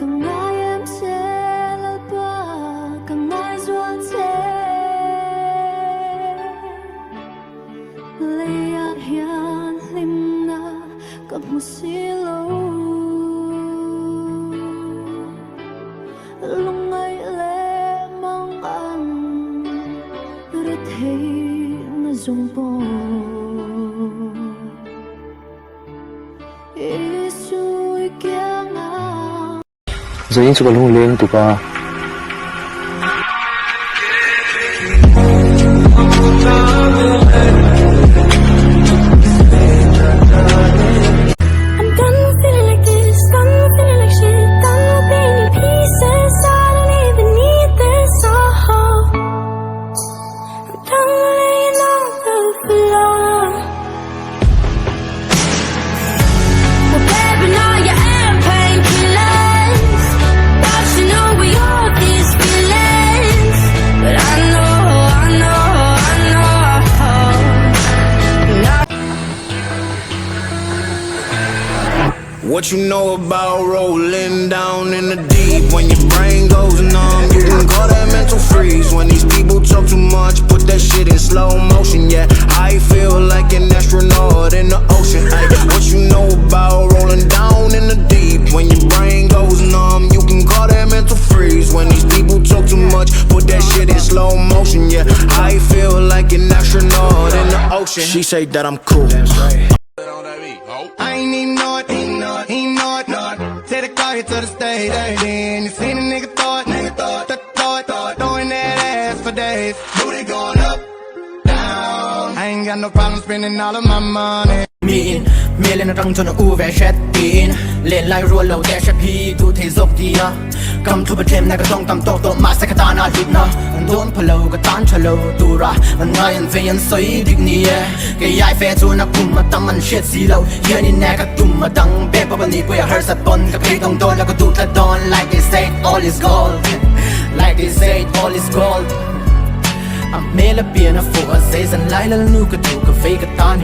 càng ngày em sẽ lal pa càng ngày ruộng thế lấy ác hiền lim na gặp một xí lâu lúc ngày lẽ mong anh rất thấy nó dùng bò giờ anh chỉ có lung lên tụi ba What you know about rolling down in the deep? When your brain goes numb, you can call that mental freeze. When these people talk too much, put that shit in slow motion. Yeah, I feel like an astronaut in the ocean. Ay, what you know about rolling down in the deep? When your brain goes numb, you can call that mental freeze. When these people talk too much, put that shit in slow motion. Yeah, I feel like an astronaut in the ocean. She say that I'm cool. That's right. I ain't even know it, take the car here to the stage, then you seen a nigga throw it, throwing that ass for days. Booty going up, down. I ain't got no problem spending all of my money. Min lên răng cho nó u về chết tin lên lại rùa lâu để chết hi tu thấy dốc đi à cầm thu bật thêm này cái tông tầm tốc độ mà sẽ cái ta na lít na anh đốn phơi lâu cái tan chờ lâu tu ra anh ngay anh về anh soi địch nia cái ai phê cho nó cùng mà tâm anh shit xí lâu here in này cái tum mà đăng bé bao nhiêu bây giờ hơi sát bон cái cây đông đôn là cái tụt là đòn like they say all is gold like they say all is gold I'm mê là biển nó phụ ở dây dần lại là nu cái tụ cái phê cái tan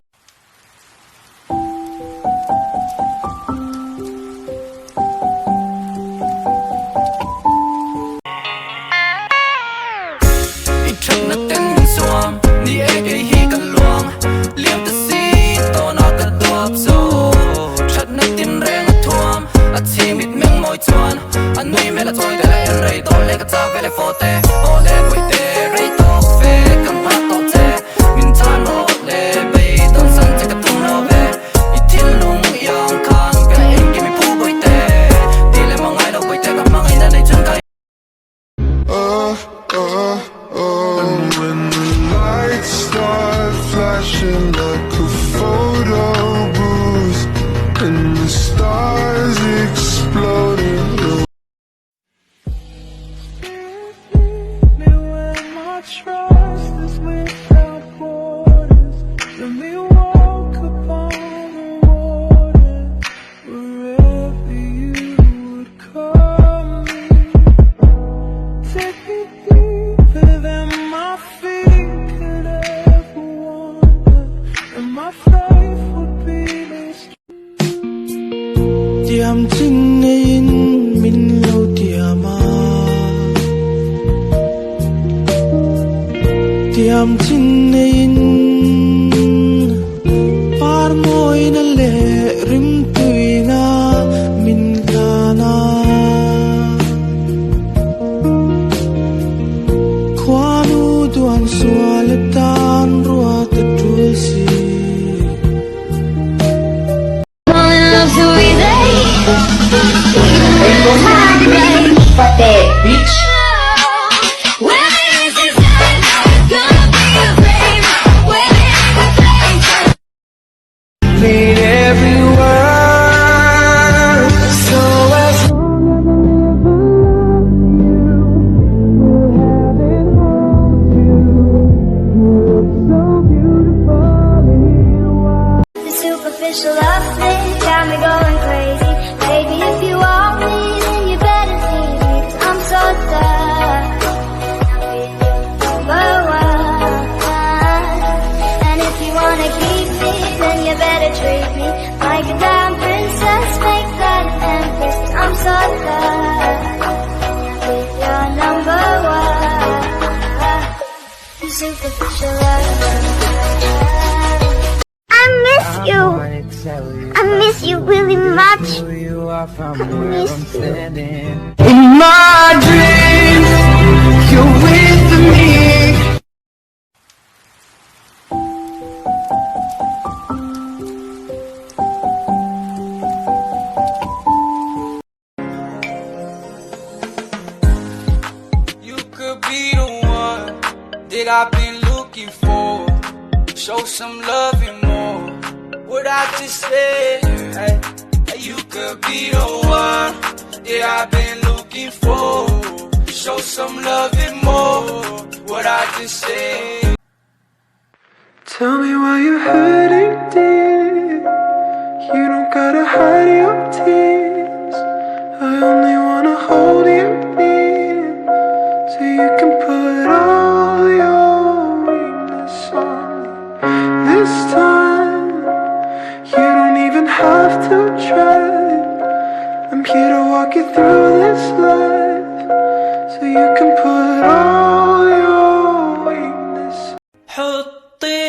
anh nuôi mẹ là thôi để lại anh rây tôi lấy cái tao về lại phô tê ô lên quay tê rây tóc phê cầm phát tóc tê mình than ô lê bay đơn sân chạy cái tung nó về ít thiên lung yong khang về lại anh kia mình phu bôi tê đi lên mong ai đâu bôi tê gặp mong ai đã đầy chân cây. And when the lights start flashing like a photo booth and the stars exploding. Trust is without borders. Let me walk upon the water wherever you would call me. Take me deeper than my feet could ever wander, and my faith would be this. Diam chính nên min lâu diama. Diam chin in par moi na le rim tuina min kana kwanu duan swaletan ruat tulsi Bitch. Well, this is gonna be I miss you really much. Miss you. In my dreams, you're with me. You could be the one that I've been looking for. Show some love and more. What I just said, hey, you could be the one that I've been looking for. Show some love and more. What I just said. Tell me why you're hurting, dear. You don't gotta hide your tears. I only wanna hold you near, so you can put all your weakness on me. This time, you don't even have to try. I'm here to walk you through this life, so you can put all your weakness. حطي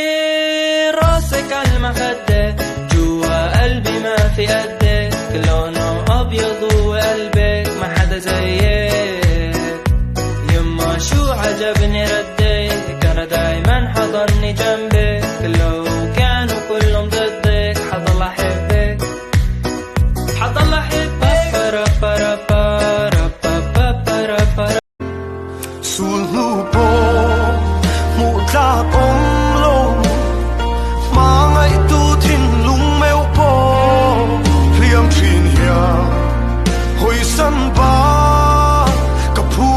راسك على المخدة جوا قلبي ما في قدك لونه أبيض وقلبك ما حدا زيك يما شو عجبني ردك أنا دايما حضني جنبك لو كانوا كلهم ضدك حضل أحبك حضل أحبك Sulhupo mutla ong mangai tu thin lung meu po liam thin hia hoi san ba ka phu